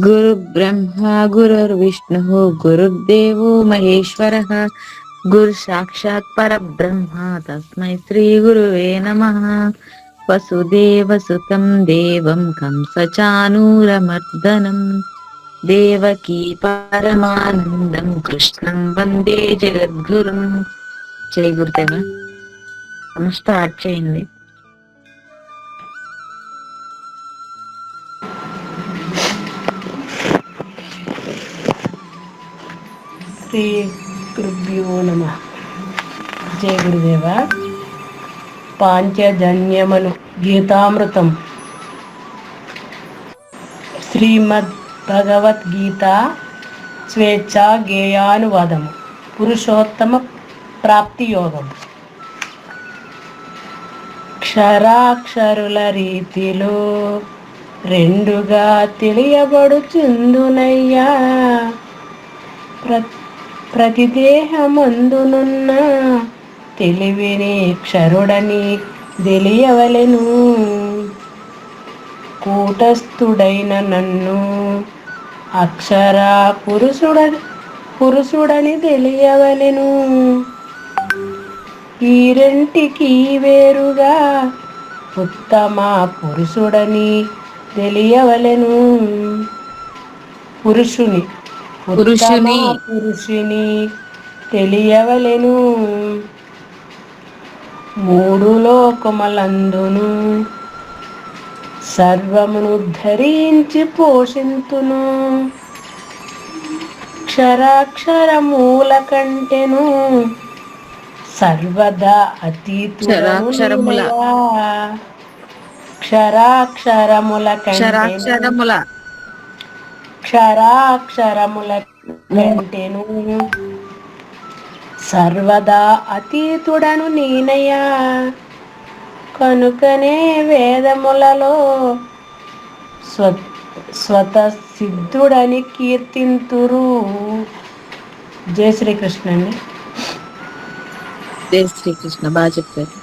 గురు బ్రహ్మ గురుర్విష్ణుః గురుర్దేవో మహేశ్వరః గురు సాక్షాత్ పరబ్రహ్మ తస్మై శ్రీ గురువే నమః. వసుదేవసుతం దేవం కంసచానూరమర్దనం దేవకీ పరమానందం కృష్ణం వందే జగద్గురుం. జై గురుదేవ. స్టార్ట్ చేయండి. శ్రీ గురుభ్యో నమః. జయ గురుదేవ. పాంచజన్యమను గీతామృతం శ్రీమద్ భగవద్గీత స్వేచ్ఛా గేయానువాదము పురుషోత్తమ ప్రాప్తి యోగం. క్షరాక్షరుల రీతిలో రెండుగా తెలియబడుచుందునయ్యా, ప్రతి దేహమందునున్న తెలివిని క్షరుడని తెలియవలెను. కూటస్థుడైన నన్ను అక్షర పురుషుడని తెలియవలెను. ఈ రెంటికి వేరుగా ఉత్తమ పురుషుడని తెలియవలెను. పురుషుని తెలియవలెను. మూడు లోకములందును సర్వమును ధరించి పోషింతును. క్షరాక్షరమూల కంటెను సర్వదా అతీతుడను. క్షరాక్షరముల కంటెను సర్వదా అతీతుడను నేనయ్యా. కనుకనే వేదములలో స్వతసిద్ధుడని కీర్తింతురు. జయ శ్రీకృష్ణ అండి. జై శ్రీకృష్ణ. బాగా చెప్పారు.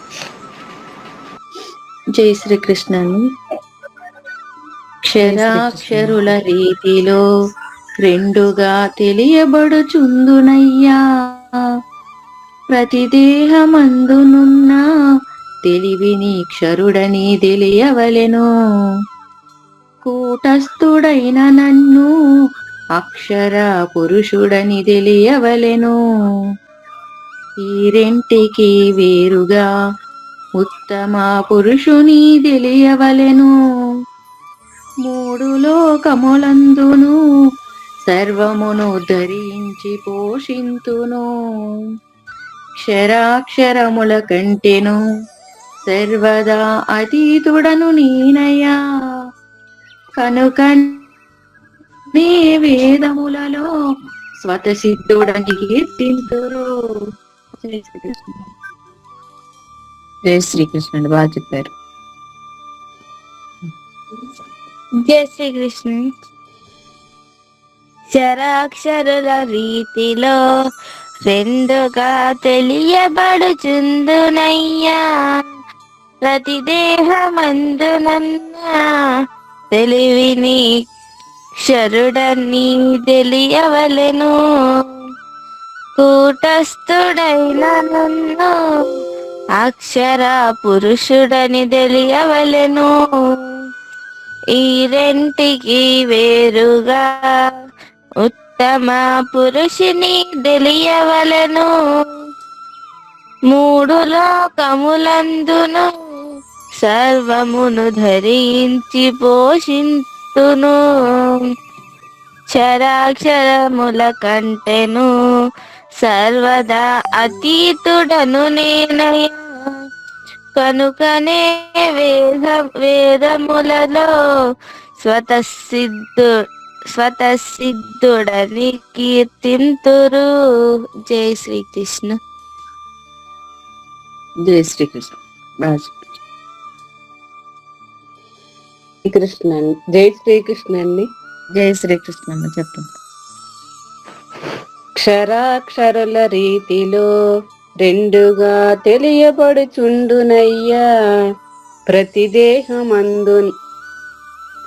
జై శ్రీకృష్ణ అండి. క్షరాక్షరుల రీతిలో రెండుగా తెలియబడుచుందునయ్యా, ప్రతి దేహమందునున్న తెలివిని క్షరుడని తెలియవలెను. కూటస్థుడైన నన్ను అక్షర పురుషుడని తెలియవలెను. ఈ రెంటికి వేరుగా ఉత్తమ పురుషుని తెలియవలెను. మూడు లోకములందును సర్వమును ధరించి పోషింతును. క్షరాక్షరముల కంటెను సర్వదా అతీతుడను నేనయ్యా. కనుక నీ వేదములలో స్వతసిద్ధుడని కీర్తింతురు. జై శ్రీకృష్ణ. జై శ్రీకృష్ణ అండి. బాగా చెప్పారు. జయ శ్రీకృష్ణ. క్షరాక్షరుల రీతిలో రెండుగా తెలియబడుచుందునయ్యా, ప్రతి దేహమందునన్న తెలివిని క్షరుడని తెలియవలెను. కూటస్థుడైన నన్ను అక్షర పురుషుడని తెలియవలెను. ఈ రెంటికి వేరుగా ఉత్తమ పురుషుని తెలియవలెను. మూడు లోకములందును సర్వమును ధరించి పోషింతును. క్షరాక్షరముల కంటెను సర్వదా అతీతుడను నేనయ్యా. కనుకనే వేదములలో స్వతసిద్ధుడని కీర్తింతురు. జై శ్రీకృష్ణ. జై శ్రీకృష్ణ. శ్రీకృష్ణ. జై శ్రీకృష్ణ అండి. జై శ్రీకృష్ణ అన్న చెప్పండి. క్షరాక్షరుల రీతిలో రెండుగా తెలియబడుచుండునయ్యా, ప్రతి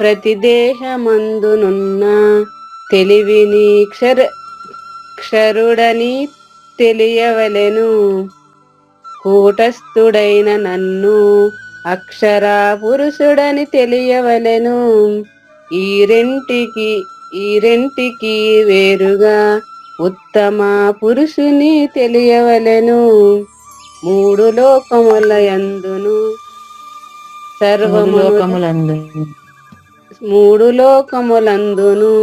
ప్రతి దేహమందునున్న తెలివిని క్షరుడని తెలియవలెను. కూటస్థుడైన నన్ను అక్షర పురుషుడని తెలియవలెను. ఈ రెంటికి వేరుగా ఉత్తమ పురుషుని తెలియవలెను. మూడు లోకములందును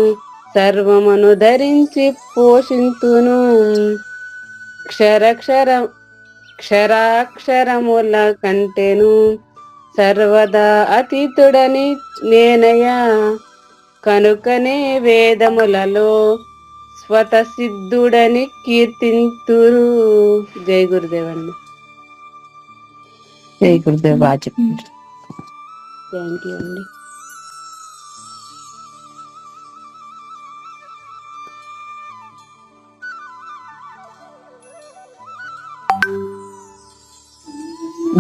సర్వమును ధరించి పోషింతును. క్షరాక్షరముల కంటెను సర్వదా అతీతుడని నేనయా. కనుకనే వేదములలో స్వతసిద్ధుడని కీర్తింతురు. జై గురుదేవండి. జై గురుదేవ్. బాగా చెప్పారు. థ్యాంక్ యూ అండి.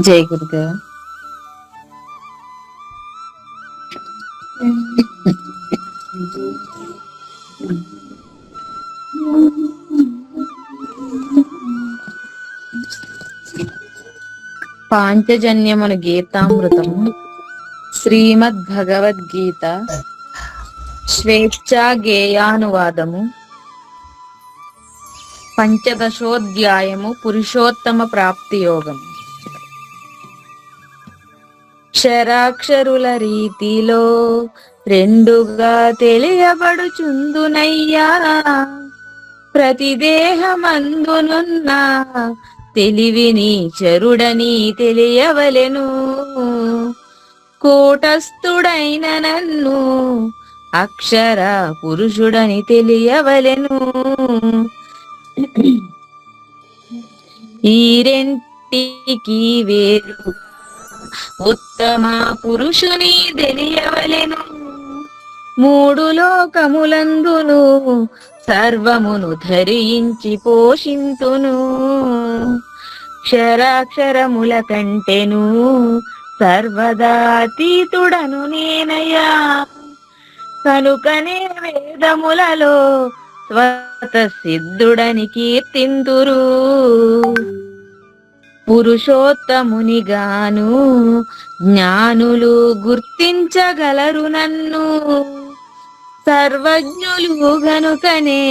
జై గురుదేవ్. పాంచజన్యమును గీతామృతము శ్రీమద్ భగవద్గీత స్వేచ్ఛా గేయానువాదము పంచదశోధ్యాయము పురుషోత్తమ ప్రాప్తి యోగము. క్షరాక్షరుల రీతిలో రెండుగా తెలియబడుచుందునయ్యా. ప్రతి దేహమందునున్న తెలివిని చరుడని తెలియవలెను. కూటస్థుడైన నన్ను అక్షర పురుషుడని తెలియవలెను. ఈ రెంటికి వేరు ఉత్తమ పురుషుని తెలియవలెను. మూడు లోకములందును సర్వమును ధరించి పోషింతును. క్షరాక్షరముల కంటెను సర్వదా అతీతుడను నేనయా. కనుకనే వేదములలో స్వతసిద్ధుడని కీర్తింతురు. పురుషోత్తమునిగాను జ్ఞానులు గుర్తించగలరు నన్ను. సర్వజ్ఞులు గనుకనే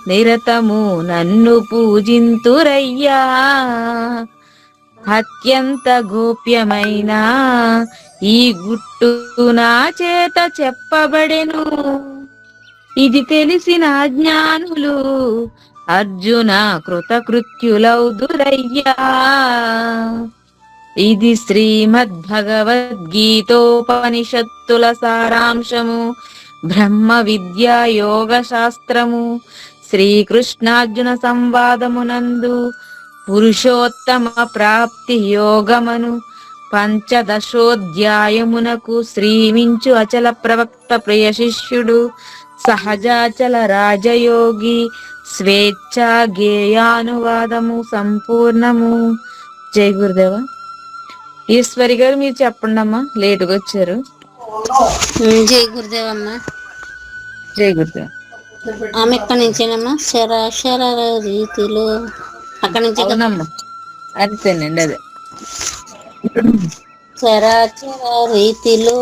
నిరతము నన్ను పూజింతురయ్యా. అత్యంత గోప్యమైన ఈ గుట్టు నా చేత చెప్పబడెను. ఇది తెలిసిన జ్ఞానులు అర్జున కృతకృత్యులౌదురయ్యా. ఇది శ్రీమద్ భగవద్గీతోపనిషత్తుల సారాంశము. బ్రహ్మ విద్యా యోగ శాస్త్రము శ్రీకృష్ణార్జున సంవాదమునందు పురుషోత్తమ ప్రాప్తి యోగమను పంచదశోధ్యాయమునకు శ్రీమించు అచల ప్రవక్త ప్రియ శిష్యుడు సహజాచల రాజయోగి స్వేచ్ఛా గేయానువాదము సంపూర్ణము. జై గురుదేవ. ఈశ్వరి గారు మీరు చెప్పండి అమ్మా, లేటుగా వచ్చారు. జై గురుదేవమ్మ. జై గురుదేవ్. ఆమె ఎక్కడి నుంచేనమ్మా? శరాక్షర రీతిలో అక్కడి నుంచి అంతేనండి. అదే చరాచర రీతిలో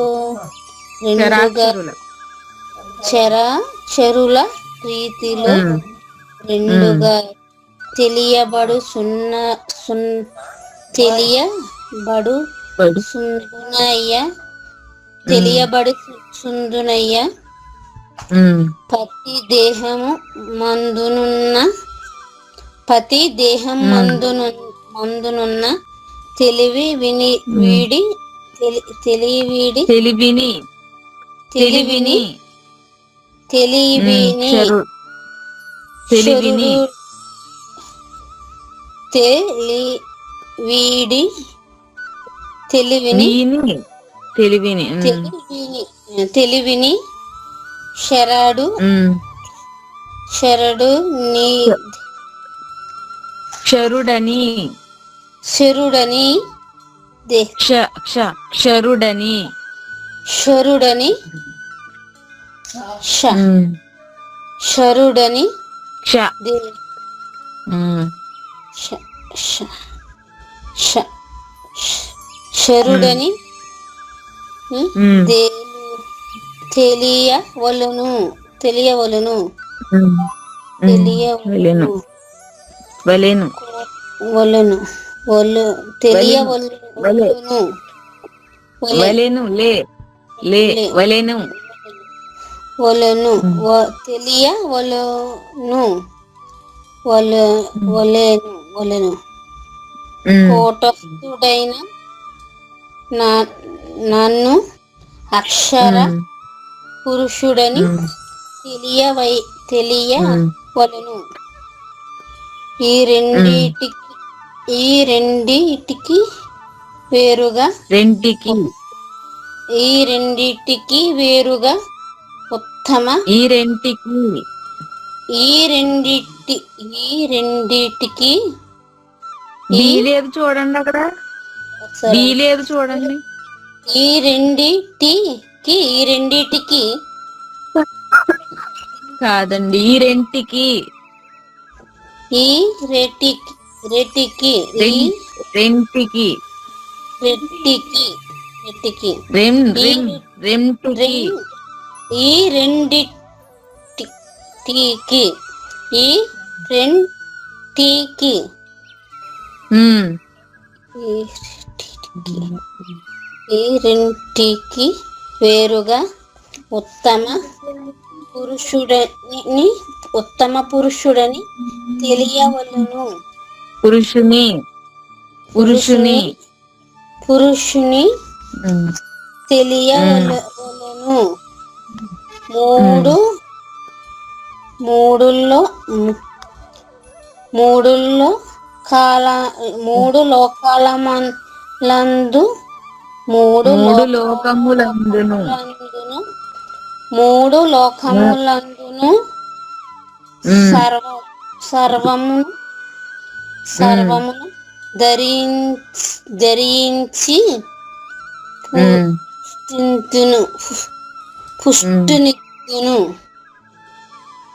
చరాచరుల రీతిలో రెండుగా తెలియబడు సుందునయ్య. ప్రతి దేహం మందునున్న తెలివిని శరుడని ష ఉమ్. శరుడని క్ష దే- ఉమ్. ష ష ష శరుడని ఉమ్. తెలియవలను తెలియవలను ఉమ్. ఉమ్. వలెను తెలియవలను వలెను వలను వలు వలెను వలె తెలియవలను వలె వలెను లే లే లే వలెను వలను ఉమ్. తెలియవలను ఉమ్. వలెను ఉమ్. కోటస్థుడైన నన్ను అక్షర ఉమ్. పురుషుడని ఉమ్. ఉమ్. తెలియవలను ఈ ఉమ్. రెండిటికి ఈ రెండిటికి వేరుగా రెంటికి ఈ రెండిటికి వేరుగా ఉత్తమ ఈ రెంటికి ఈ రెండిటి ఈ రెండిటికి ఈ బి లేదు చూడండి అక్కడ ఒకసారి బి లేదు చూడండి ఈ రెండిటికి ఈ రెండిటికి కాదండి ఈ రెంటికి ఈ రెటికి రెటికి ఈ రెం రెంటికి రెట్టికి రెట్టికి రెం ఈ రెం రెంటుకి రెం ఈ రెండిటికి ఈ రెంటికి ఉమ్. ఈ రెంటికి ఈ రెంటికి వేరుగా ఉత్తమ పురుషుడని తెలియవలను పురుషుని పురుషుని పురుషుని ఉమ్. తెలియవలను మూడు మూడుల్లో మూడుల్లో కాల మూడు లోకాలమందు మూడు మూడు లోకములందును లోకములందును మూడు లోకములందును ఉమ్. సర్వమును ధరించి ఉమ్. పుష్టినిత్తును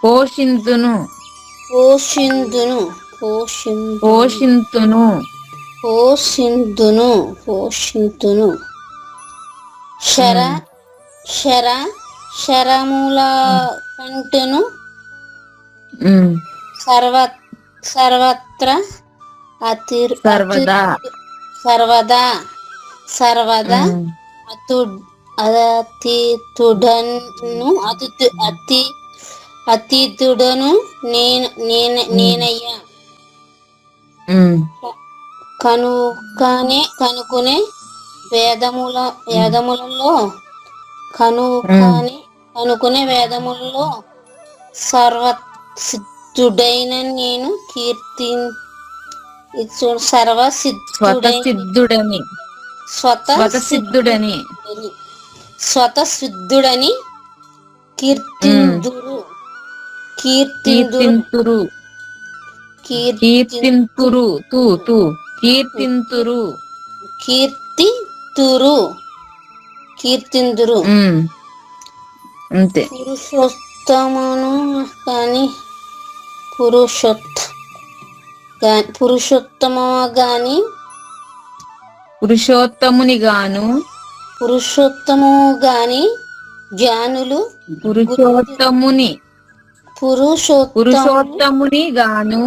పోషింతును పోషిందును పోషింతును పోషిందును పోషింతును శర శర శరముల కంటెను ఉమ్. సర్వత్ర సర్వదా సర్వదా ఉమ్. అతీతుడను అతీతుడను నేనయ్యా ఉమ్. కనుకునే వేదములలో కనుకునే వేదములలో సర్వసిద్ధుడైన నేను స్వతసిద్ధుడని స్వతసిద్ధుడని స్వతసిద్ధుడని కీర్తింతురు కీర్తింతురు కీర్తింతురు తూ తూ కీర్తింతురు కీర్తింతురు ఉమ్. అంతే పురుషోత్తమును కాని పురుషోత్తముని గాని జానులు పురుషోత్తముని గాను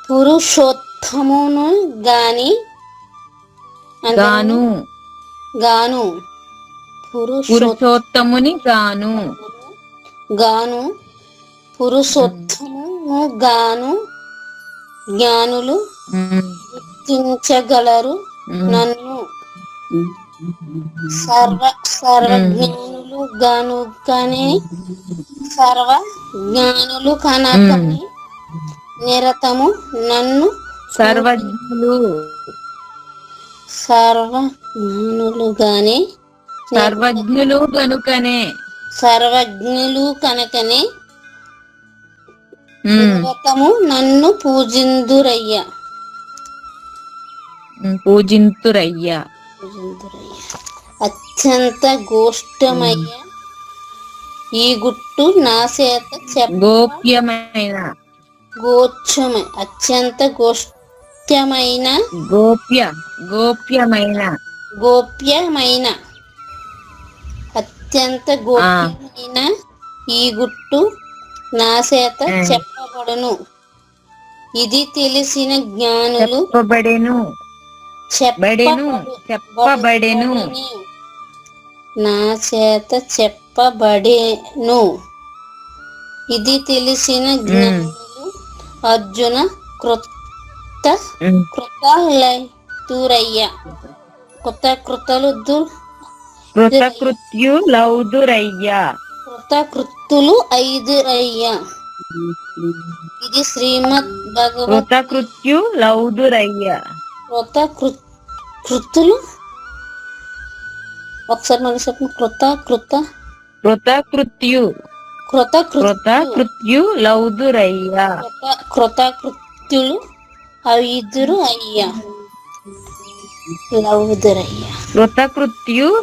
పురుషోత్తమును గాని గాను గాను పురుషోత్తముని గాను గాను పురుషోత్తమును గాను జ్ఞానులు ఉమ్. గుర్తించగలరు ఉమ్. నన్ను సర్వజ్ఞానులు కనకని నిరతము నన్ను సర్వజ్ఞులు సర్వజ్ఞులు కనుకనే నిరతము నన్ను పూజింతురయ్యా అత్యంత గోష్టమయ్య ఈ గుట్టు నా చేత గోప్యమైన గోచ్యమై అత్యంత గోష్ఠ్యమైన గోప్యమైన గోప్యమైన అత్యంత గోప్యమైన ఈ గుట్టు నా చేత చెప్పబడును. ఇది తెలిసిన జ్ఞానులు చెప్పబడెను నా చేత చెప్పబడేను. ఇది తెలిసిన జ్ఞానులు అర్జున కృతలౌదురయ్య కృతకృత్యులు ఐదురయ్య. ఇది శ్రీమద్ భగవత్ కృతులు ఒకసారి మనం చెప్పండి. కృతకృత్యులు ఐదురు అయ్యా కృతకృత్యులు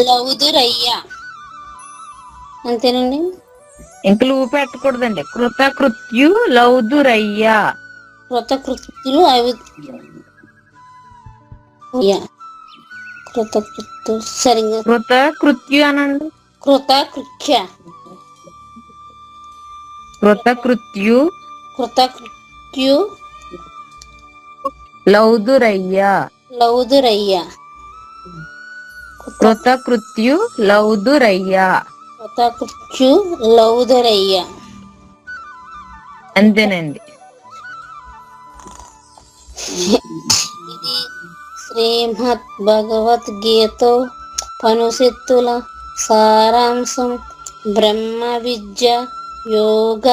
లౌదురయ్యా. అంతేనండి, ఇంకలు పెట్టకూడదండి. కృతకృత్యులౌదురయ్యా. కృతకృత్యులు కృతకృత్యు సరిగ్గా కృతకృత్యు అనండి. కృతకృత్యు లౌదురయ్యా. అంతేనండి. ఇది శ్రీమద్ భగవద్గీత పనుసెత్తుల సారాంశం. బ్రహ్మ విద్య యోగ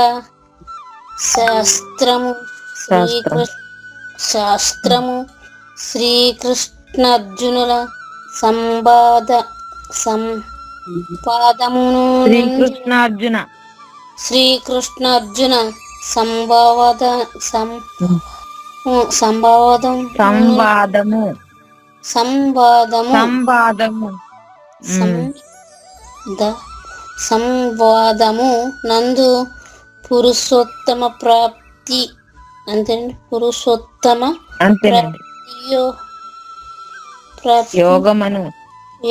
శాస్త్రము శ్రీకృష్ణార్జునుల సంవాదమును శ్రీకృష్ణార్జున సంవాదము నందు పురుషోత్తమ ప్రాప్తి. అంతేనండి, పురుషోత్తమ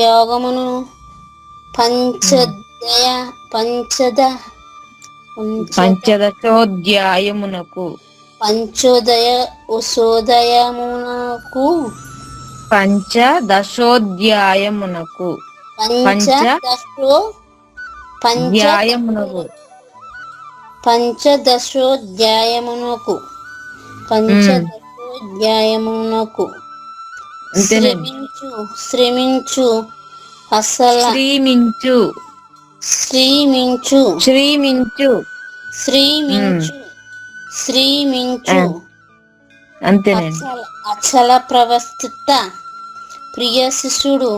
యోగమును పంచదశోధ్యాయమునకు పంచదశోధ్యాయమునకు శ్రమించు అచల ప్రవక్త ప్రియ శిష్యుడు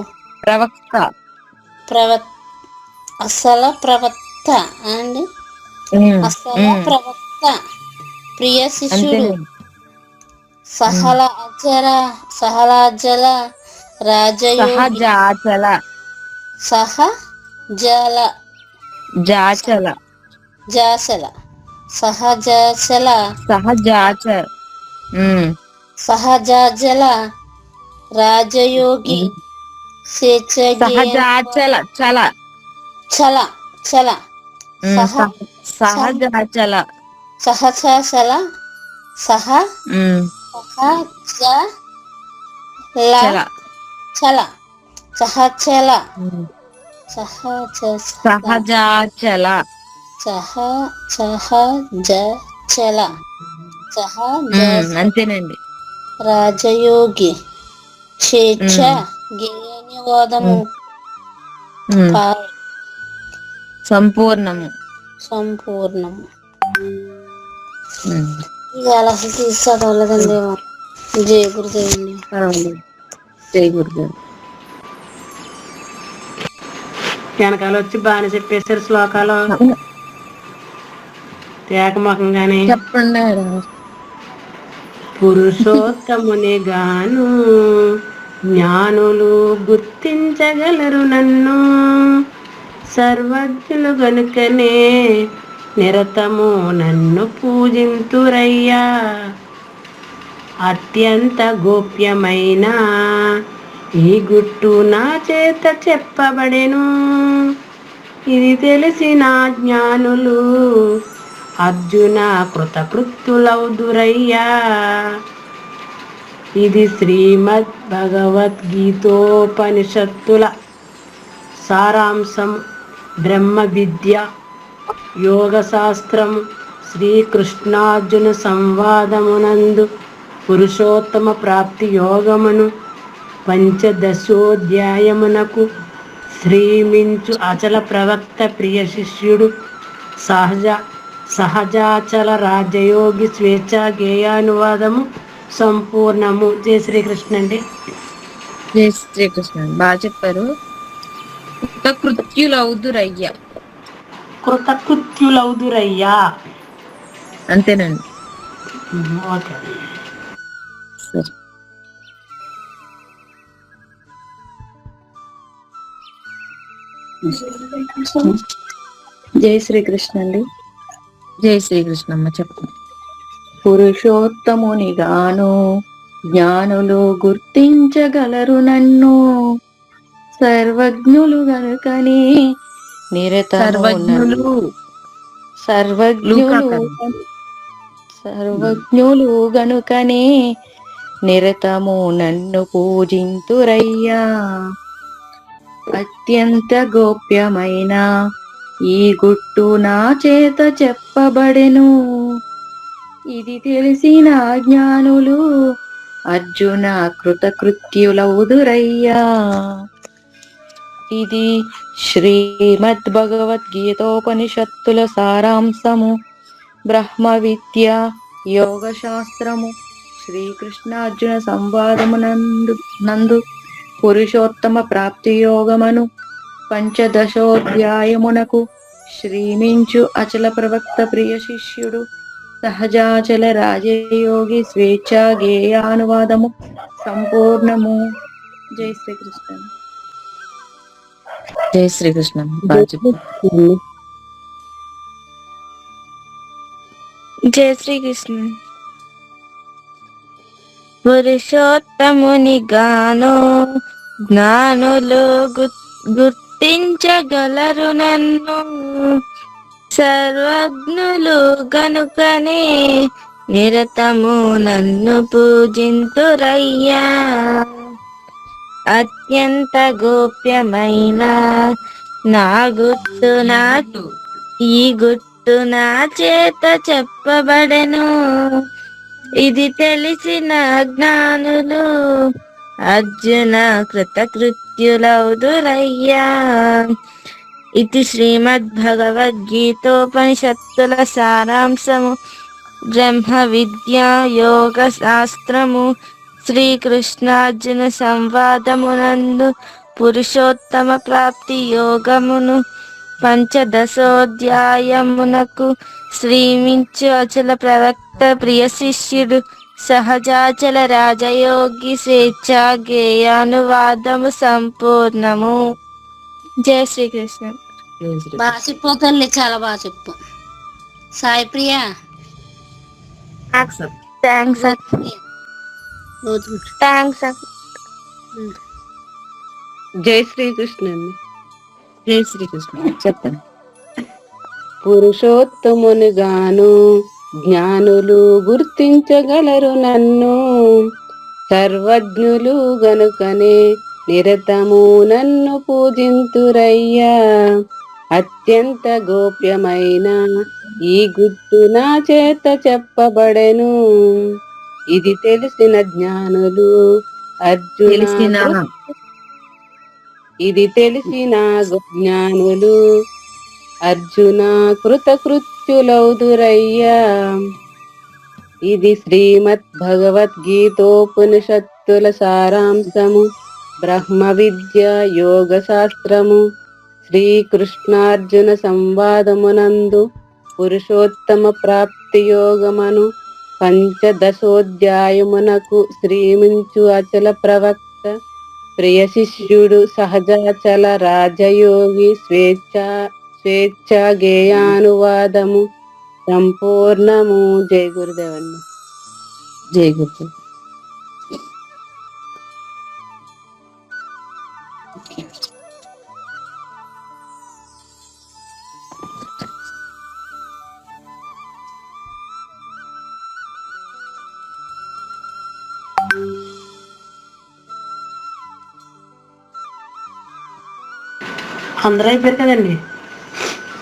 అసల ప్రవక్త ప్రియ శిష్యుడు సహలాజల సహజాచల రాజయోగి అంతేనండి. రాజయోగి స్వేచ్ఛ గేయనివాదము సంపూర్ణము. ఇక అలా చదవలేదండి. జయ గురుదేవుని. జై గురుదేవ్. వెనకాల వచ్చి బాగానే చెప్పేశారు శ్లోకాలు. తేకముఖంగానే చెప్పండి. పురుషోత్తముని గాను జ్ఞానులు గుర్తించగలరు నన్ను. సర్వజ్ఞులు గనుకనే నిరతము నన్ను పూజింతురయ్యా. అత్యంత గోప్యమైన ఈ గుట్టు నా చేత చెప్పబడెను. ఇది తెలిసిన జ్ఞానులు అర్జున కృతకృత్యులౌదురయ్యా. ఇది శ్రీమద్ భగవద్గీతోపనిషత్తుల సారాంశం. బ్రహ్మ విద్య, యోగ శాస్త్రం, శ్రీకృష్ణార్జున సంవాదమునందు పురుషోత్తమ ప్రాప్తి యోగమును పంచదశోధ్యాయమునకు శ్రీమించు అచల ప్రవక్త ప్రియ శిష్యుడు సహజాచల రాజయోగి స్వేచ్ఛా గేయానువాదము సంపూర్ణము. జయ శ్రీకృష్ణ అండి. జై శ్రీకృష్ణ. బాగా చెప్పారు. కృతకృత్యులవుదురయ్యా. కృతకృత్యులౌదురయ్యా. అంతేనండి. ఓకే. సరే. జై శ్రీకృష్ణ అండి. జై శ్రీకృష్ణమ్మ చెప్పండి. పురుషోత్తమునిగాను జ్ఞానులు గుర్తించగలరు నన్ను. సర్వజ్ఞులు గనుకనే సర్వజ్ఞులు సర్వజ్ఞులు గనుకనే నిరతము నన్ను పూజింతురయ్యా. అత్యంత గోప్యమైన ఈ గుట్టు నా చేత చెప్పబడెను. ఇది తెలిసిన జ్ఞానులు అర్జున కృతకృత్యులౌదురయ్యా. ఇది శ్రీమద్ భగవద్గీతోపనిషత్తుల సారాంశము. బ్రహ్మ విద్య, యోగ శాస్త్రము, శ్రీకృష్ణార్జున సంవాదమునందు పురుషోత్తమ ప్రాప్తి యోగమను పంచదశోధ్యాయమునకు శ్రీమించు అచల ప్రవక్త ప్రియ శిష్యుడు సహజాచల రాజయోగి స్వేచ్ఛా గేయానువాదము సంపూర్ణము. జై శ్రీకృష్ణ. జై శ్రీకృష్ణ. బాగా చెప్పారు. జయ శ్రీకృష్ణ. పురుషోత్తముని గాను జ్ఞానులు గుర్తించగలరు నన్ను. సర్వజ్ఞులు గనుకనే నిరతము నన్ను పూజింతురయ్యా. అత్యంత గోప్యమైన నా గుట్టు ఈ గుట్టు నా చేత చెప్పబడెను. ఇది తెలిసిన జ్ఞానులు అర్జున కృతకృత్యులౌదురయ్యా. ఇది శ్రీమద్ భగవద్గీతోపనిషత్తుల సారాంశము. బ్రహ్మ విద్య, యోగ శాస్త్రము, శ్రీకృష్ణార్జున సంవాదమునందు పురుషోత్తమ ప్రాప్తి యోగమును పంచదశోధ్యాయమునకు శ్రీమించు అచల ప్రవక్త ప్రియ శిష్యుడు సహజాచల రాజయోగి స్వేచ్ఛా గేయానువాదము సంపూర్ణము. జయ శ్రీకృష్ణ. బాగా చెప్పు, చాలా బాగా చెప్పు. సాయి ప్రియ. థ్యాంక్స్ జై శ్రీకృష్ణ అండి. జై శ్రీకృష్ణ చెప్పండి. పురుషోత్తముని గాను జ్ఞానులు గుర్తించగలరు నన్ను. సర్వజ్ఞులు గనుకనే నిరతము నన్ను పూజింతురయ్యా. అత్యంత గోప్యమైన ఈ గుట్టు నా చేత చెప్పబడెను. ఇది తెలిసిన జ్ఞానులు అర్జున జ్ఞానులు అర్జున కృతకృత్యులౌదురయ్యా. ఇది శ్రీమద్ భగవద్గీతోపనిషత్తుల సారాంశము. బ్రహ్మ విద్య, యోగ శాస్త్రము, శ్రీకృష్ణార్జున సంవాదమునందు పురుషోత్తమ ప్రాప్తి యోగమను పంచదశోధ్యాయమునకు శ్రీమించు అచల ప్రవక్త ప్రియ శిష్యుడు సహజాచల రాజయోగి స్వేచ్ఛ గేయానువాదము సంపూర్ణము. జై గురుదేవండి. జై గురు. అందరూ అయిపోయారు కదండి.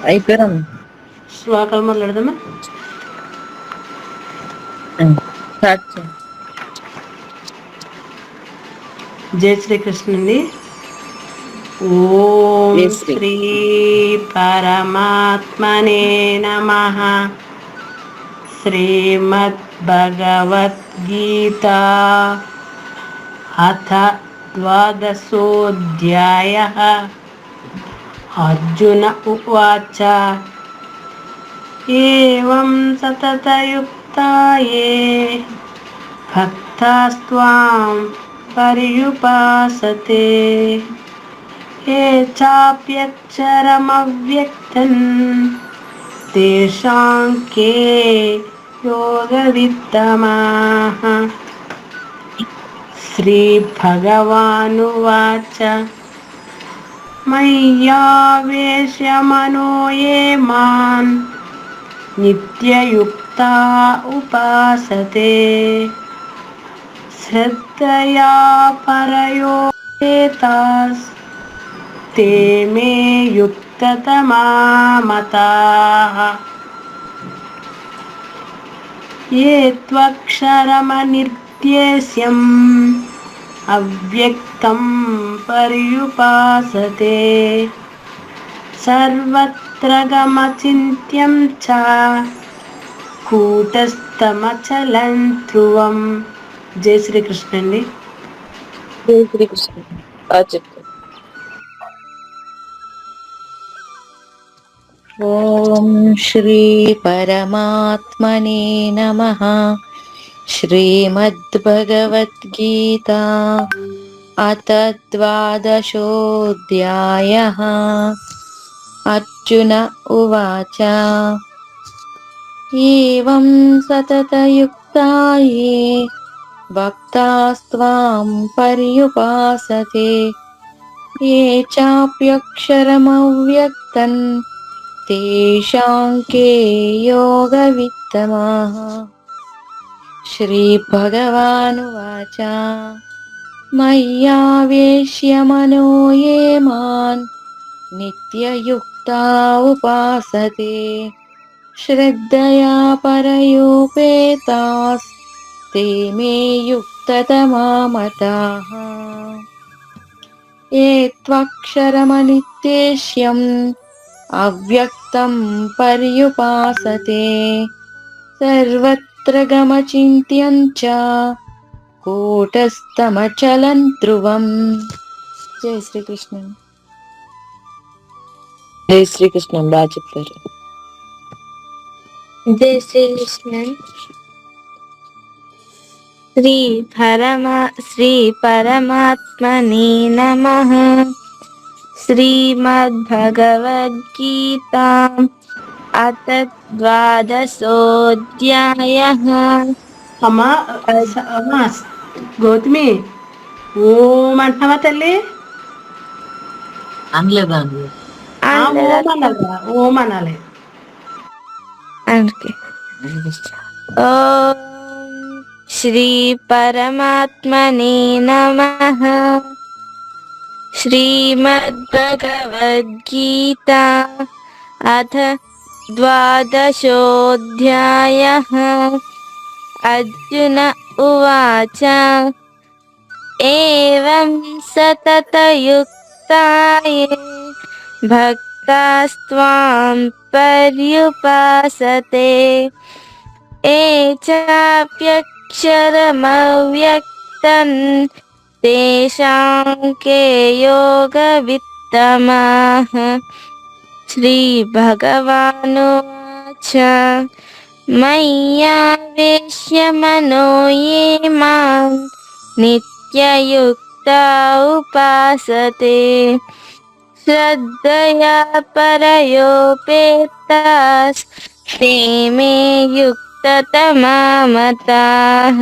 అయిపోయాం. శ్లోకాలు మొదలెడదామా? స్టార్ట్ చేయండి. జై శ్రీకృష్ణ అండి. ఓం జై శ్రీ. శ్రీ పరమాత్మనే నమః. శ్రీమద్భగవద్గీత అథ ద్వాదశోऽధ్యాయः. అర్జున ఉవాచ ఏవం సతతయుక్తాయే భక్తాస్త్వాం పర్యుపాసతే ఏ చాప్యక్షరమవ్యక్తం తేషాం కే యోగవిత్తమాః. శ్రీభగవానువాచ మయ్యావేశ్యమనో ఏ మాం నిత్యయుక్తా ఉపాసతే శ్రద్ధయా పరయోపేతాస్ తే మే యుక్తతమా మతాః. ఏ త్వక్షరమనిర్దేశ్యం అవ్యక్తం పర్యుపాసతే సర్వత్ర గమచింత్యం చ కూటస్థమచలం ధ్రువం. జై శ్రీకృష్ణ అండి. జై శ్రీకృష్ణ. బాగా చెప్తారు. ఓం శ్రీ పరమాత్మనే నమః. శ్రీమద్భగవద్గీత అథ ద్వాదశోऽధ్యాయः. అర్జున ఉవాచ ఏవం సతతయుక్తాయే భక్తాస్త్వాం పర్యుపాసతే ఏ చాప్యక్షరమవ్యక్తం తేషాం కే యోగవిత్తమాః. శ్రీభగవానువాచ మయ్యావేశ్య మనో ఏ మాన్ నిత్యయుక్తా ఉపాసతే శ్రద్ధయా పరయోపేతాస్ తే మే యుక్తతమా మతాః. ఏ త్వక్షరమనిర్దేశ్యం అవ్యక్తం పర్యుపాసతే సర్వత్ర గమచింత్యం చ కూటస్థమచలం ధ్రువం. జై శ్రీకృష్ణ. జై శ్రీకృష్ణ. బాగా చెప్పారు. జై శ్రీకృష్ణ. శ్రీ పరమాత్మనే నమః. శ్రీమద్భగవద్గీత అథ ద్వాదశోऽధ్యాయः. అమ్మా గౌతమి ఓం అంటున్నావా తల్లి? అనలేదు. ఓం అనాలిరా, ఓం అనాలి. అందుకే ఓం శ్రీ పరమాత్మనే నమః. శ్రీమద్భగవద్గీత అథ ద్వాదశోऽధ్యాయः. అర్జున ఉవాచ ఏవం సతతయుక్తాయే భక్తాస్త్వాం పర్యుపాసతే ఏ చాప్యక్షరమవ్యక్తం తేషాం కే యోగవిత్తమాః. శ్రీభగవానువాచ मय्यावेश्य मनो ये मां नित्ययुक्ता उपासते श्रद्धया परयोपेतास् ते मे युक्ततमा मताः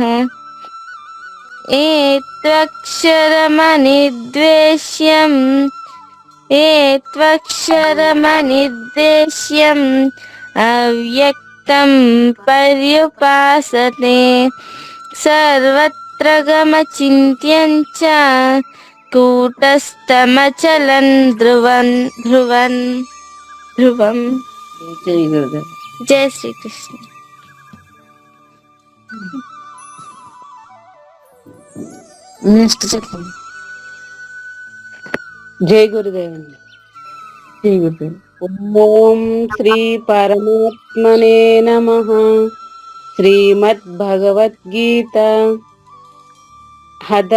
त्वक्षरमनिर्देश्यम् अव्यक्तं पर्युपासते सर्वत्र गमचिन्त्यं च कूटस्थमचलं ध्रुवं జై గురుదేవ్. जय श्री कृष्ण। నెక్స్ట్ చెప్పండి. జై గురుదేవండి. జై గురుదేవ్. ఓం శ్రీ పరమాత్మనే నమః. శ్రీమద్భగవద్గీత హద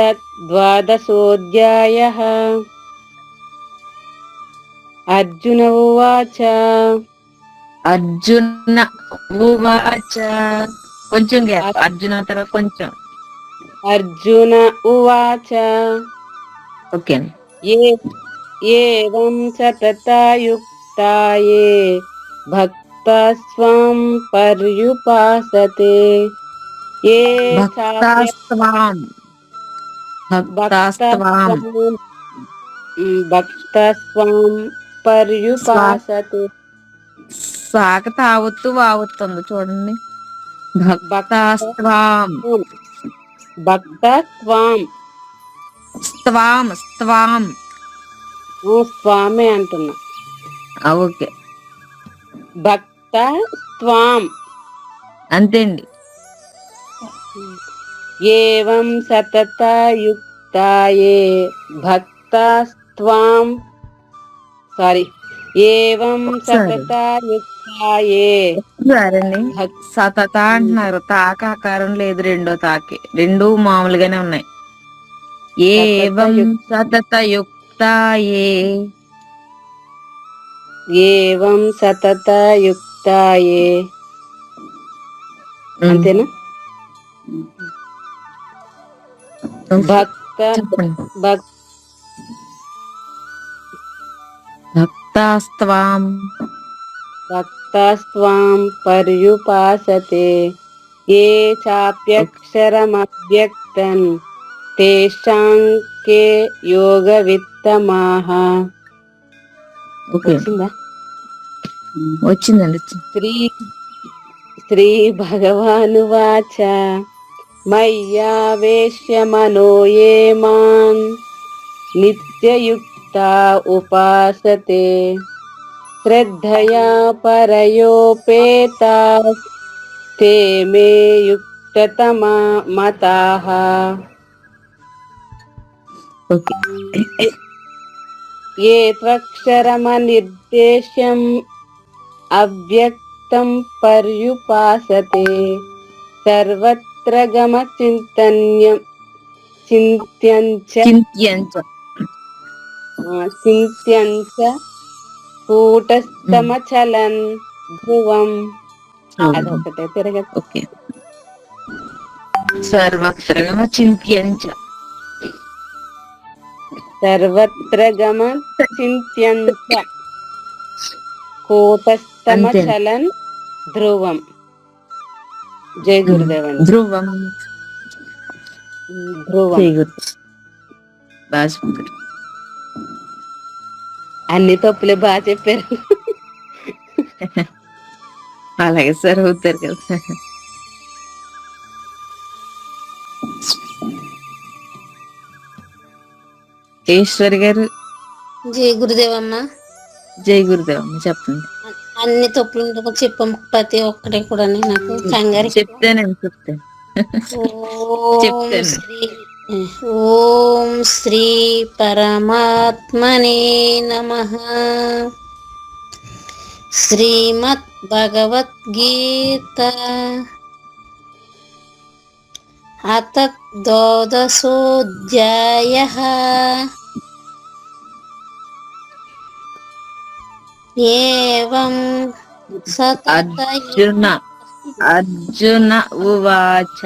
ద్వాదశోऽధ్యాయः. అర్జున ఉవాచ అర్జున ఉవాచ. కొంచెం గ్యాప్. అర్జున తర్వాత కొంచెం. అర్జున ఉవాచ ఓకే. ఏవం సతతయుక్తాయే భక్తస్వం పర్యుపాసతే ఏ భక్తాస్త్వాం భక్తాస్త్వాం భక్తస్వం పర్యుపాసతే. సాక తావత్తు వావత్తుంది చూడండి. భక్తాస్త్వాం భక్తస్వాం స్త్వాం స్త్వాం. స్వామి అంటున్నా. ఓకే. భక్త స్వాం అంతే అండి. ఏవం సతతయుక్తాయే భక్తస్త్వాం ఏవం సతతయుక్తాయే. సరేండి. సతత అంటున్నారు. తాక ఆకారం లేదు. రెండో తాకి రెండు మామూలుగానే ఉన్నాయి. ఏవం సతతయుక్తాయే. ఏవం సతతయుక్తాయే అంతేనా? భక్త చెప్పండి. భక్ భక్తాస్త్వాం భక్తస్వాం పర్యుపాసతే ఏ చాప్యక్షరమవ్యక్తం తేషాం కే యోగవిత్తమాః. ఓకే. వచ్చిందా? వచ్చిందండి. శ్రీ భగవానువాచ మయ్యావేశ్య మనో ఏ మాం నిత్యయుక్తా ఉపాసతే శ్రద్ధయా పరయోపేతాస్ తే మే యుక్తతమా మతాః. ఓకే. ఏ త్వక్షరమనిర్దేశ్యం అవ్యక్తం పర్యుపాసతే సర్వత్ర గమచింతన్యం చింత్యంచ కూటస్థమచలన్ ధ్రువం. అదొకటే తిరగదు. ఓకే. సర్వత్రగమ చింత్యంచ. సర్వత్ర గమచింత్యంచ కూటస్థమచలన్ ధ్రువం. జై గురుదేవండి. ధ్రువం. ధ్రువం. జై గురు. బాగా చెప్పారు. అన్ని తప్పులే బాగా చెప్పారు. అలాగే సార్ అవుతారు కదా. ఈశ్వరి గారు. జై గురుదేవమ్మ. జై గురుదేవమ్మ చెప్పండి. అన్ని తప్పులు చెప్పమ్మ ప్రతి ఒక్కటి కూడా నాకు కంగారు. చెప్తానండి చెప్తాను. ఓం శ్రీ పరమాత్మనే నమః. శ్రీమద్ భగవద్గీత అథ ద్వాదశోऽధ్యాయः. ఏవం అర్జున అర్జున ఉవాచ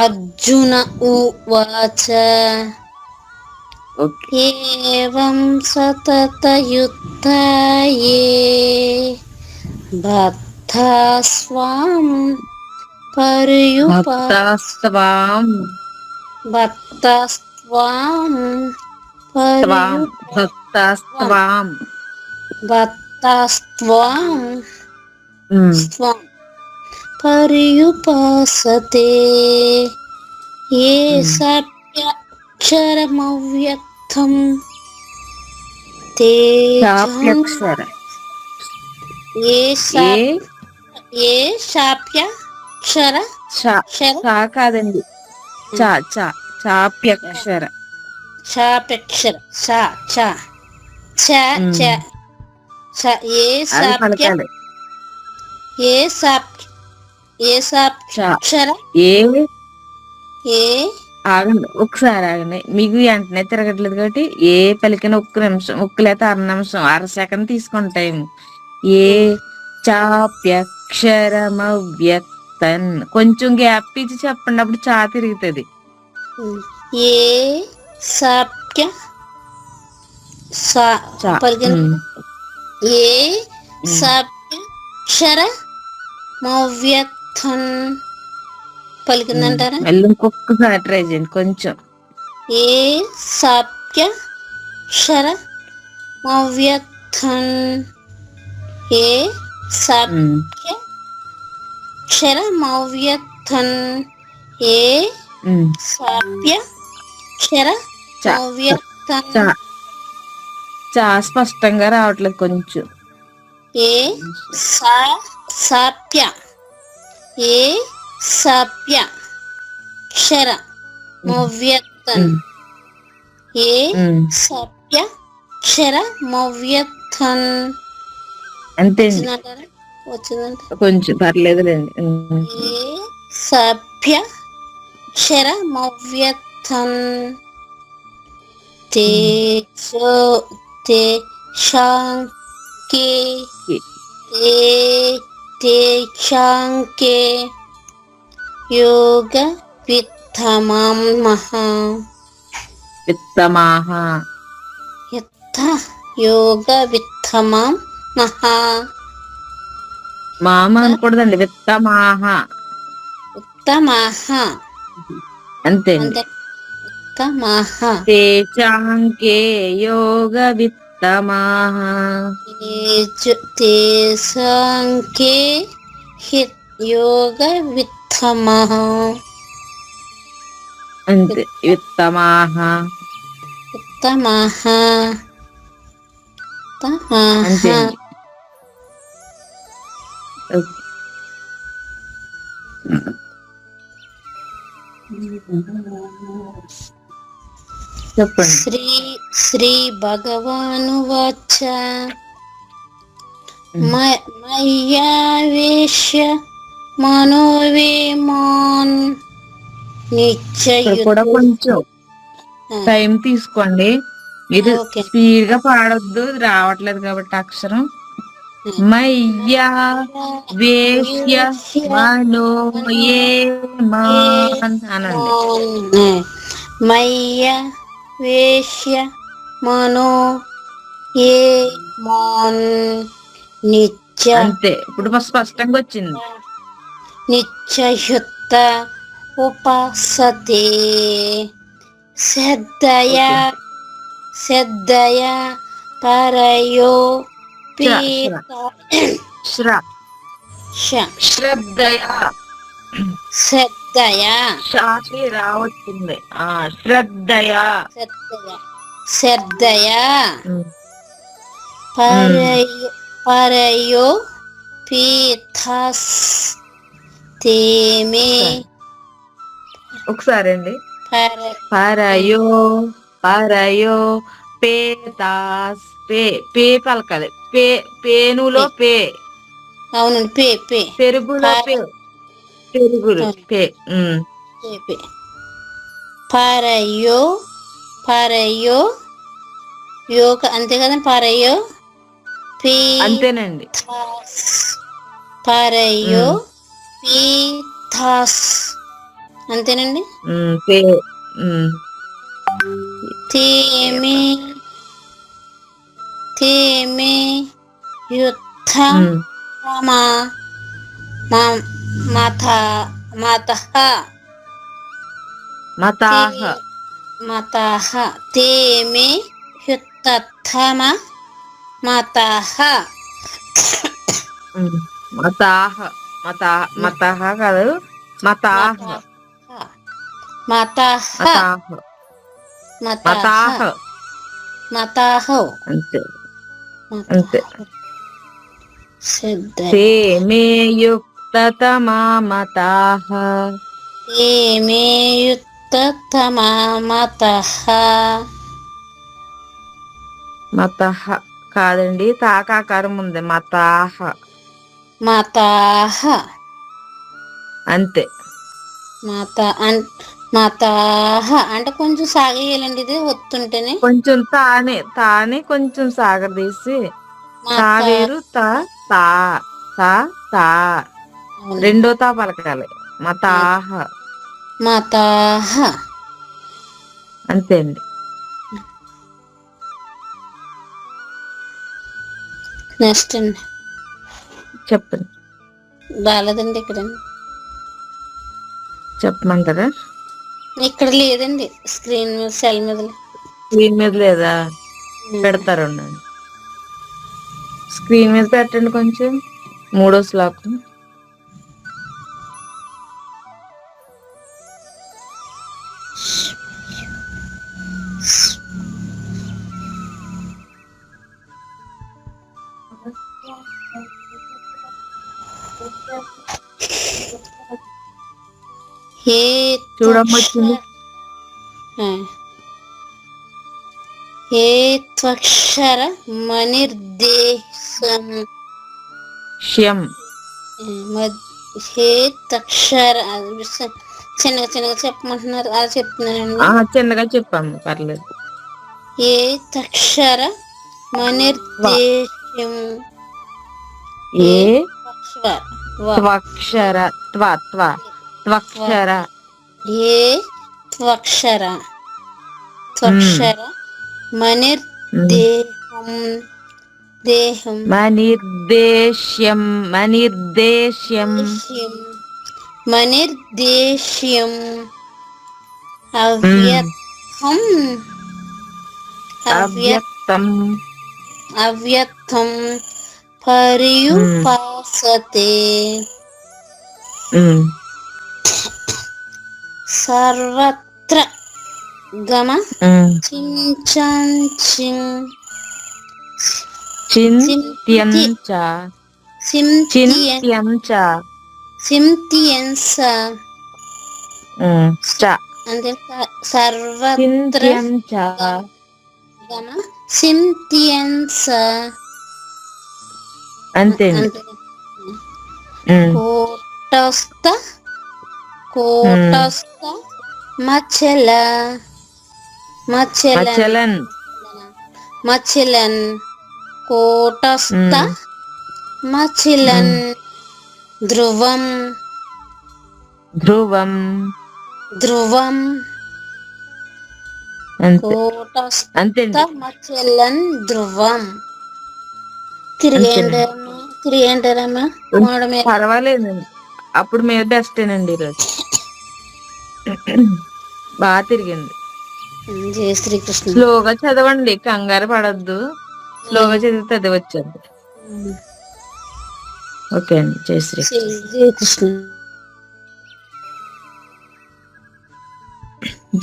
అర్జున ఉవాచ ఓకే. ఏవం సతతయుక్తాయే భక్తాస్వాం భక్తాస్త్వాం భక్తాస్వాం త్వాం భక్తాస్త్వాం భక్తాస్త్వాం ఉమ్, స్వాం పర్యుపాసతే ఏ సప్యక్షరమవ్యక్తం తేజం చాప్యక్షర ఏ ఏ ఏ శాప్యక్షర చా క్షర చా కాదండి, చా చా చాప్యక్షర. శాప్యక్షర శా చ చ ఉమ్, చ చ ఏ అది శాప్య పలకాలి. ఏ శాప్య ఏ చా శాప్యక్షర ఏ ఏ ఆగండి, ఒకసారి ఆగండి. మీకు వెంటనే తిరగట్లేదు కాబట్టి ఏ పలికిన ఒక్క నిమిషం, ఒక్క లేత అర నిమిషం, అర సెకండ్ తీసుకుని టైం. ఏ చాప్యక్షరమవ్యక్తన్, కొంచెం గ్యాప్ ఇచ్చి చెప్పండి, అప్పుడు చా తిరుగుతుంది. ఏ శాప్య సా చా పలికిన ఉమ్, ఏ ఉమ్, శాప్యక్షర మవ్యక్తం పలికిందంటారా మళ్ళీ ఇంకొకసారి ట్రై చేయండి కొంచెం. ఏ శాప్యక్షర మవ్యక్తం ఏ ఉమ్, శాప్యక్షర మవ్యక్తం ఏ ఉమ్, శాప్యక్షర చా మవ్యక్తం చా చా స్పష్టంగా రావట్లేదు కొంచెం. ఏ సా సాప్య ఏ సాప్య క్షర మవ్యక్తం ఉమ్, ఏ ఉమ్, సాప్య క్షర మవ్యక్తం అంతే అండి, వచ్చిందంటారా వచ్చిందంట కొంచెం పర్లేదులేండి. ఉమ్, ఏ సభ్య క్షర మవ్యక్తం తేజో తేషాంకే తే తేషాంకే యోగ విత్తమాం మహా విత్తమాహ యత్త యోగ విత్తమాం మహా మామ అనకూడదండి, విత్తమాహ ఉత్తమాహ అంతే అండి. అంతే ఉత్తమాహ తేచాంకే యోగ విత్తమాహ తేసాంకే యోగ విత్తమః అంతే, విత్తమాహ ఉత్తమః అంతే అండి. ఓకే. చెప్పండి. శ్రీ భగవానువాచ మయ్యావేశ్య మనోవేమాన్ ఇక్కడ కూడా కొంచెం టైం తీసుకోండి. మీరు ఓకే. స్పీడ్ గా పాడొద్దు, రావట్లేదు కాబట్టి అక్షరం. మయ్యా వేశ్య మనోయేమాన్ అనండి. మయ్య వేశ్య మనో ఏ మాన్ నిత్య అంతే, ఇప్పుడు స్పష్టంగా వచ్చింది. నిత్యయుక్త ఉపాసతే శ్రద్ధయా శ్రద్ధయా పరయో శ్రద్ధయా శ్రద్ధయా షాకి రావచ్చింది. శ్రద్ధయా శ్రద్ధయా ఉమ్. పరయో పీఠస్ తేమే ఒకసారి అండి. పరయో పరయో పేతాస్ పే పే పలకాలి. పేనులో పే, అవునండి పే పే పెరుగులో పే, పెరుగులు పే. పే పరయో పరయో యోగ అంతే కదా పరయో పీ అంతేనండి. పరయో పీథాస్ అంతేనండి. ఉమ్, పే- ఉమ్, తేమే తేమే యుద్ధ ఉమ్, మా మాత మాతః మతాహ మాతః తేమే హ్యుత్తథమ మాతః ఉమ్, మతాహ మతాహ కాదు, మతాహ మాతః మతాహ మాతః మతాహ మాతః అంతే అంతే. శ్రద్ధ ते मे युक्ततमा मताः తేమే యుత్తథమ మాతః మతః కాదండి, తాకాకారం ఉంది, మతాహ మాతాహ అంతే. మాత మాతాహ అంటే కొంచెం సాగేయాలండి, ఇది ఒత్తుంటేనే. కొంచెం తానే కొంచెం సాగదీసి, తా మాత వేరు, తా తా తా అవును. రెండో తా పలకాలి. మతాహ మాతాహ అంతే అండి. నెక్స్ట్ అండి. చెప్పండి, బాలేదండి ఇక్కడ. చెప్పమంటారా? ఇక్కడ లేదండి స్క్రీన్ మీద, సెల్ మీద స్క్రీన్ మీద లేదా? పెడతారు, స్క్రీన్ మీద పెట్టండి కొంచెం. మూడో శ్లోకం. హే చూడమ్మ వచ్చింది. హే త్వక్షర మణిర్దేశం ష్యం హే తక్షర చిన్నగా చిన్నగా చెప్పమంటున్నారు, అలా చెప్తున్నానండి. చిన్నగా చెప్పాము, పర్లేదు. ఏ తక్షర మణిర్దేశం ఏ త్వక్షర త్వక్షర ఏ త్వక్షర త్వక్షర మణిర్దేహం దేహం మనిర్దేశ్యం మణిర్దేశ్యం అవ్యర్థం అవ్యక్తం అవ్యర్థం పర్యుపాసతే సర్వత్ర గమ సింతియన్స్ అంటే సర్వత్ర గమ సింతియన్స్ అంతే. కోటస్థ మచ్చల మచ్చలన్ కోటస్థ మచ్చలన్ ధ్రువం కోటస్థ మచ్చలన్ ధ్రువం. తిరిగేంటారమ్మా పర్వాలేదండి, అప్పుడు మీద బెస్టేనండి ఈరోజు. బాగా తిరిగింది. జయ శ్రీకృష్ణ. స్లోగా చదవండి, కంగారు పడద్దు. స్లోగా చదివితే అది వచ్చేది. ఓకే అండి, జయ శ్రీకృష్ణ.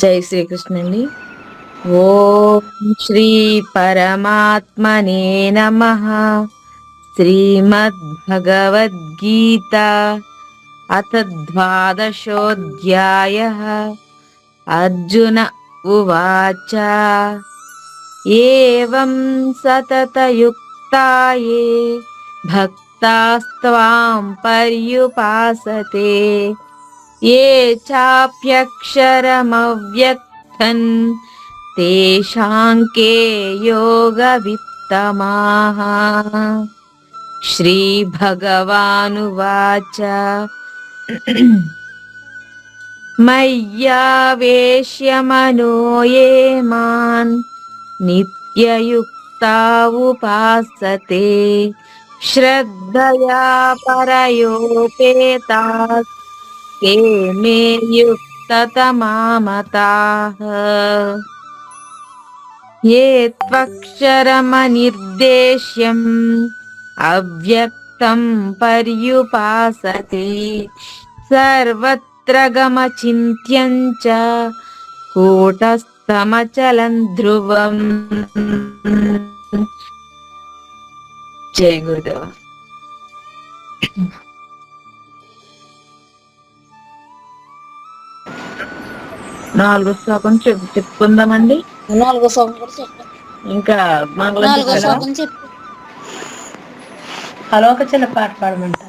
జై శ్రీకృష్ణ అండి. ఓం శ్రీ పరమాత్మనే నమః. శ్రీమద్భగవద్గీత అథ ద్వాదశోऽధ్యాయः. అర్జున ఉవాచ ఏవం సతతయుక్తాయే భక్తాస్త్వాం పర్యుపాసతే ఏ చాప్యక్షరమవ్యక్తం తేషాం కే యోగవిత్తమాః. శ్రీభగవానువాచ మయ్యావేశ్యమనో ఏ మాన్ నిత్యయుక్తా ఉపాసతే శ్రద్ధయా పరయోపేతాస్ ते मे युक्ततमा मताः ये त्वक्षरमनिर्देश्यम् अव्यक्तं पर्युपासते सर्वत्र गमचिन्त्यं च कूटस्थमचलं ध्रुवम् जय गुरुदेव. నాలుగో శ్లోకం చెప్పుకుందామండి. 4వ శ్లోకం కూడా చెప్పు. ఇంకా మంగళం 4వ శ్లోకం చెప్పు. హలో, ఒక చిన్న పాట పాడమంట.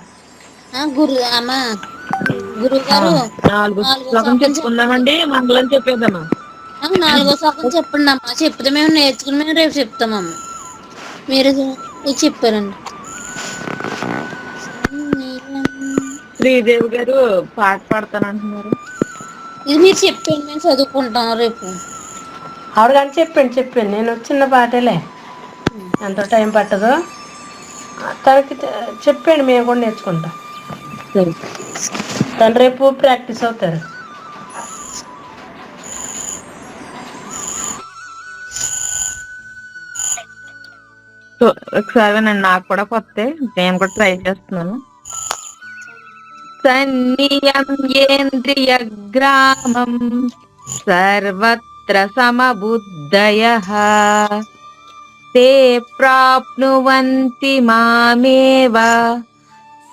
గురువు గారు 4వ శ్లోకం చెప్పుకుందామండి, మంగళం చెప్పేద్దామా? 4వ శ్లోకం చెప్పండి అమ్మా. చెప్తే మేము నేర్చుకుని మేము రేపు చెప్తామమ్మా. మీరు ఇది చెప్పారండి. శ్రీదేవి గారు పాట పాడతానంటున్నారు. ఇది మీరు చెప్పండి, మేము చదువుకుంటాం రేపు. ఆవిడ కానీ చెప్పండి. నేను చిన్న పాటలే, ఎంత టైం పట్టదో తనకి చెప్పండి, మేము కూడా నేర్చుకుంటాం. తను రేపు ప్రాక్టీస్ అవుతారు. ఒకసారి నేను నాకు కూడా కొత్త, నేను కూడా ట్రై చేస్తున్నాను. సన్నియంద్రియ గ్రామం సర్వత్ర సమబుద్ధయః ते प्राप्नुवन्ति मामेव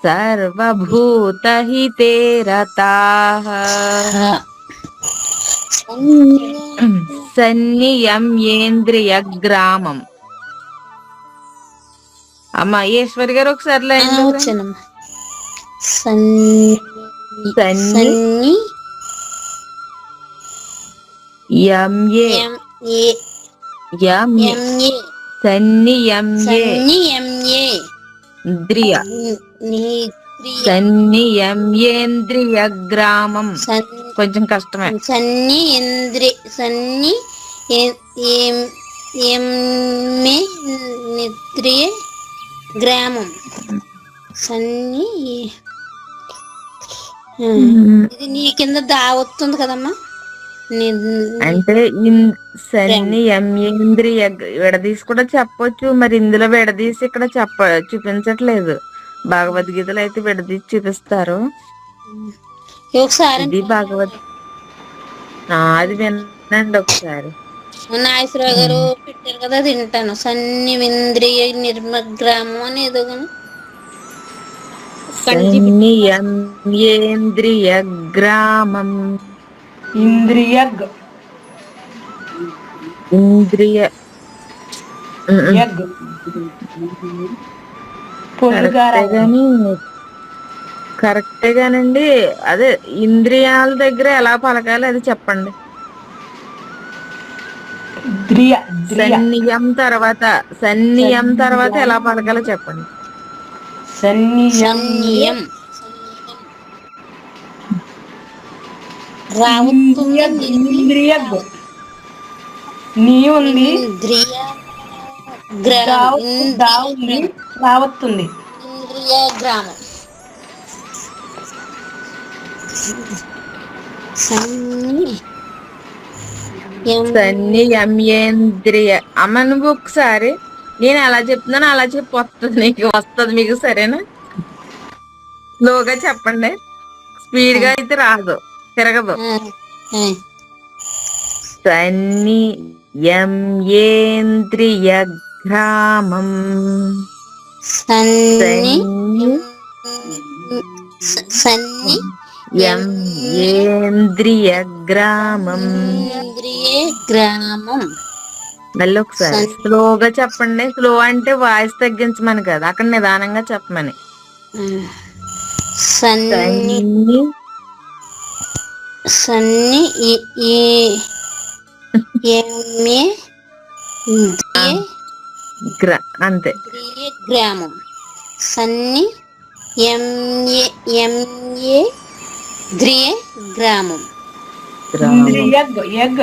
सर्वभूतहिते रताः సన్నియమ్యేంద్రియగ్రామం. అమ్మా ఈశ్వరి గారు ఒకసారి లైన్ వచ్చానమ్మా. సన్నియమ్యేంద్రియ గ్రామం కొంచెం కష్టమే. నిద్రియ గ్రామం ఇది నీ కింద దావస్తుంది కదమ్మా. అంటే సన్నియమ్యేంద్రియ విడదీసి కూడా చెప్పొచ్చు, మరి ఇందులో విడదీసి ఇక్కడ చూపించట్లేదు. భగవద్గీతలో అయితే విడదీసి చూపిస్తారు. ఒకసారి అది వినండి ఒకసారి. నాగేశ్వరరావు గారు పెట్టారు కదా, తింటాను. సన్నిమింద్రియ నిర్మగ్రామం అని ఏదో సన్నియమ్యేంద్రియ గ్రామం ఇంద్రియ కరెక్టే గానండి. అదే ఇంద్రియాల దగ్గర ఎలా పలకాలి అది చెప్పండి. సన్నియం తర్వాత ఎలా పలకాలో చెప్పండి. సన్నియం నీ ఉంది, రావత్తుంది. ఇంద్రియ గ్రామం సన్నియమ్యేంద్రియ. అమ్మ నువ్వు ఒకసారి నేను ఎలా చెప్తున్నాను అలా చెప్పి వస్తుంది, నీకు వస్తుంది మీకు. సరేనా? స్లోగా చెప్పండి, స్పీడ్ గా అయితే రాదు, తిరగదు. సన్నియమ్యేంద్రియ గ్రామం సన్నియమ్యేంద్రియ గ్రామం. మళ్ళీ ఒకసారి స్లోగా చెప్పండి. స్లో అంటే వాయిస్ తగ్గించమని కదా, అక్కడ నిదానంగా చెప్పమని. అంతే. గ్రామం ద్రియే గ్రామం. ఎగ్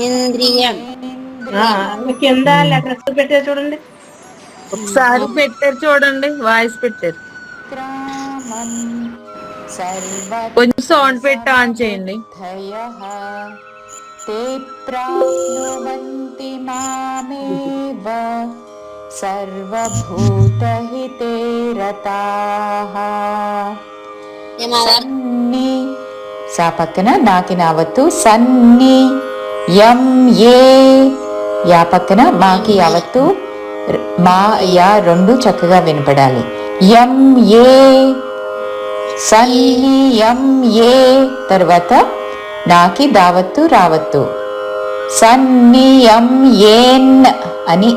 ఇంద్రియం. కింద లెటర్స్ పెట్టారు చూడండి. ఒకసారి పెట్టారు చూడండి, వాయిస్ పెట్టారు. గ్రామం కొంచెం సౌండ్ పెట్టి ఆన్ చేయండి. సర్వథయః తే ప్రాప్నువంతి మామేవ సర్వభూతహితే రతాః. సన్ని సా పక్కన నాకి నావత్తు సన్ని యం ఏ యా పక్కన మాకి యావత్తు మా యా రెండు చక్కగా వినపడాలి. యం ఏ సన్ని యం ఏ తర్వాత నాకి దావత్తు రావత్తు. సన్ని యం ఏన్ అని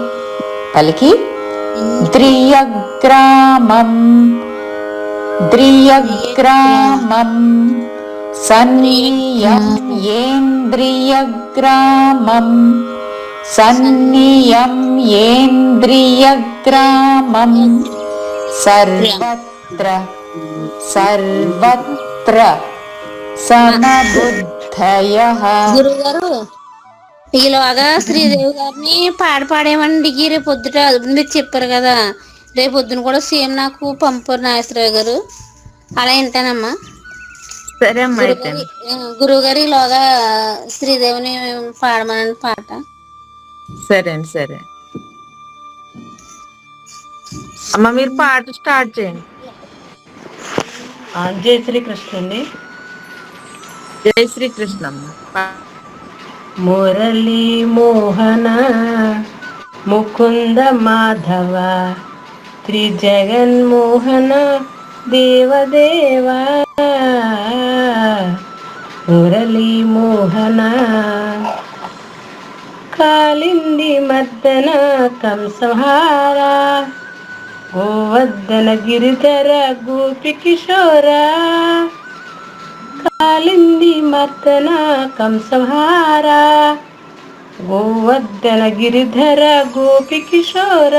పలికి ద్రియగ్రామం ద్రియగ్రామం సన్నియం ఏంద్రియగ్రామం సన్నియం ఏంద్రియగ్రామం సర్వత్ర సర్వత్ర సమబుద్ధయః. గురుగారు ఈలోగా శ్రీదేవి గారిని పాడేమండి రేపు పొద్దుట మీరు చెప్పారు కదా, రేపు పొద్దున కూడా సేమ్ నాకు పంపారు నాగేశ్వరరావు గారు. అలా ఏంటనమ్మా సరే అమ్మా అయితే. గురువుగారు ఈలోగా శ్రీదేవిని పాడమనండి పాట. సరే అండి, సరే అమ్మ మీరు పాట స్టార్ట్ చేయండి. జై శ్రీకృష్ణ అండి. జై శ్రీకృష్ణ అమ్మ. మురళీ మోహన ముకుంద మాధవ త్రిజగన్మోహన దేవదేవా. మురళీ మోహన కాళింది మర్దన కంసహార గోవర్ధన గిరిధర గోపి కిశోర. కాళింది మర్దన కంసహార గోవర్ధన గిరిధర గోపి కిశోర.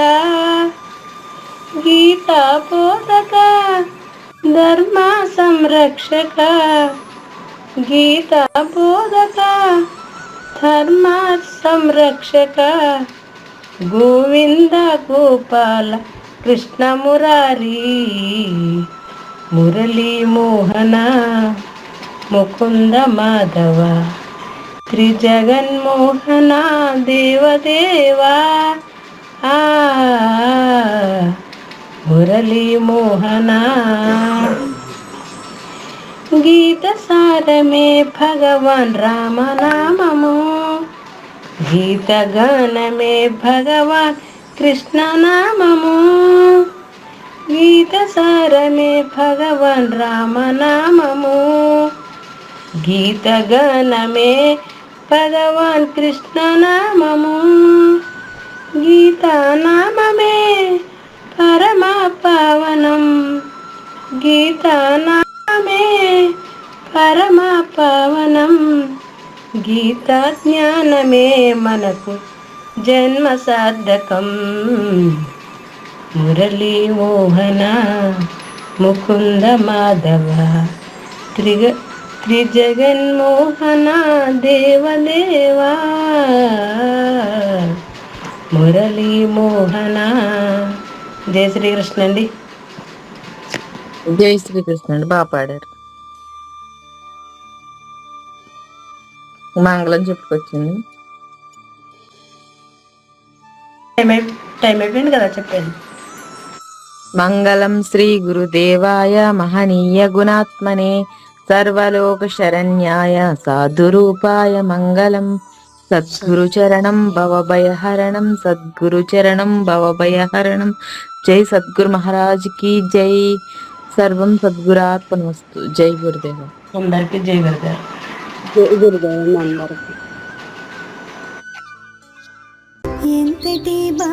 గీతా బోధక ధర్మ సంరక్షక గీతా బోధక ధర్మ సంరక్షక గోవింద గోపాల కృష్ణ మురారి. మురళీ మోహన ముకుంద మాధవ త్రిజగన్మోహన దేవదేవా. మురళీ మోహన. గీత సారమే భగవాన్ రామనామము గీత గానమే భగవాన్ కృష్ణనామము. గీత సారమే భగవాన్ రామనామము గీత గానమే భగవాన్ కృష్ణనామము. గీతానామమే పరమ పావనం గీతానామే పరమ పావనం. గీతా జ్ఞానమే మనకు జన్మ సార్థకం. మురళీ మోహన ముకుంద మాధవ త్రిజగన్మోహన దేవదేవా. మురళీ మోహన. జై శ్రీకృష్ణ అండి. జై శ్రీకృష్ణ అండి, బాగా పాడారు. మంగళం చెప్పుకొచ్చింది. టైం అయిపోయింది కదా, చెప్పండి. మంగళం శ్రీ గురుదేవాయ మహనీయ గుణాత్మనే సర్వలోక శరణ్యాయ సాధురూపాయ మంగళం. సద్గురు చరణం భవభయహరణం సద్గురు చరణం భవభయహరణం. జై సద్గురు మహారాజ్ కి జై. సర్వం సద్గురాత్మనమస్తు. జై గురుదేవ. అందరికీ జై గురుదేవ. గురుదేవుని అందరికీ. ఎంతటి బా